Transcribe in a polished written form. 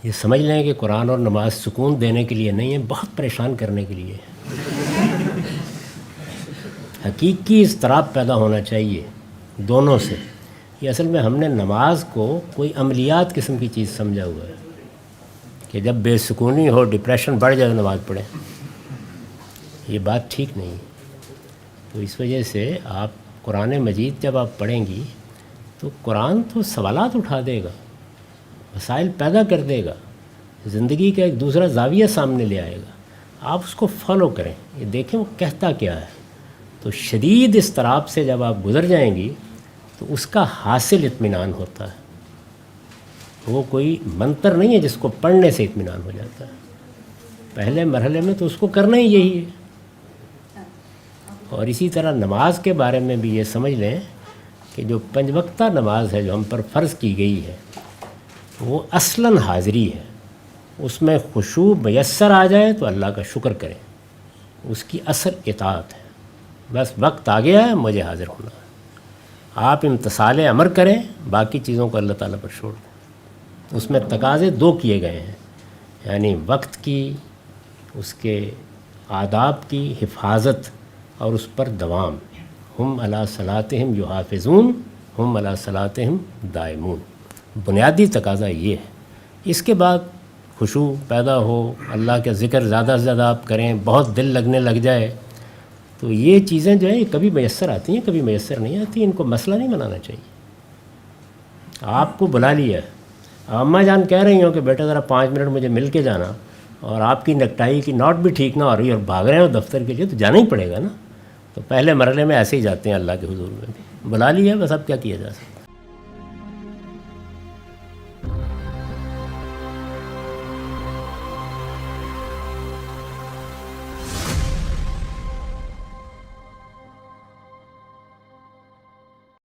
یہ سمجھ لیں کہ قرآن اور نماز سکون دینے کے لیے نہیں ہے، بہت پریشان کرنے کے لیے ہے۔ حقیقی اضطراب پیدا ہونا چاہیے دونوں سے۔ یہ اصل میں ہم نے نماز کو کوئی عملیات قسم کی چیز سمجھا ہوا ہے کہ جب بے سکونی ہو، ڈپریشن بڑھ جائے تو نماز پڑھیں، یہ بات ٹھیک نہیں۔ تو اس وجہ سے آپ قرآن مجید جب آپ پڑھیں گی تو قرآن تو سوالات اٹھا دے گا، مسائل پیدا کر دے گا، زندگی کا ایک دوسرا زاویہ سامنے لے آئے گا، آپ اس کو فالو کریں، یہ دیکھیں وہ کہتا کیا ہے۔ تو شدید اضطراب سے جب آپ گزر جائیں گی تو اس کا حاصل اطمینان ہوتا ہے، وہ کوئی منتر نہیں ہے جس کو پڑھنے سے اطمینان ہو جاتا ہے۔ پہلے مرحلے میں تو اس کو کرنا ہی یہی ہے۔ اور اسی طرح نماز کے بارے میں بھی یہ سمجھ لیں کہ جو 5 وقتہ نماز ہے جو ہم پر فرض کی گئی ہے وہ اصلاً حاضری ہے، اس میں خشوع میسر آ جائے تو اللہ کا شکر کریں، اس کی اصل اطاعت ہے۔ بس وقت آ گیا ہے، مجھے حاضر ہونا ہے، آپ امتثال امر کریں، باقی چیزوں کو اللہ تعالیٰ پر چھوڑ دیں۔ اس میں تقاضے 2 کیے گئے ہیں، یعنی وقت کی، اس کے آداب کی حفاظت اور اس پر دوام۔ ہم علی صلاتہم یحافظون ہم علی صلاتہم دائمون، بنیادی تقاضا یہ ہے۔ اس کے بعد خشوع پیدا ہو، اللہ کا ذکر زیادہ سے زیادہ آپ کریں، بہت دل لگنے لگ جائے، تو یہ چیزیں جو ہیں یہ کبھی میسر آتی ہیں، کبھی میسر نہیں آتی، ان کو مسئلہ نہیں بنانا چاہیے۔ آپ کو بلا لیا ہے، اماں جان کہہ رہی ہوں کہ بیٹا ذرا 5 منٹ مجھے مل کے جانا، اور آپ کی نیکٹائی کی ناٹ بھی ٹھیک نہ ہو رہی اور بھاگ رہے ہو دفتر کے لیے، تو جانا ہی پڑے گا نا۔ تو پہلے مرحلے میں ایسے ہی جاتے ہیں اللہ کے حضور میں بھی، بلا لیا، بس اب کیا کیا جا سکتا ہے۔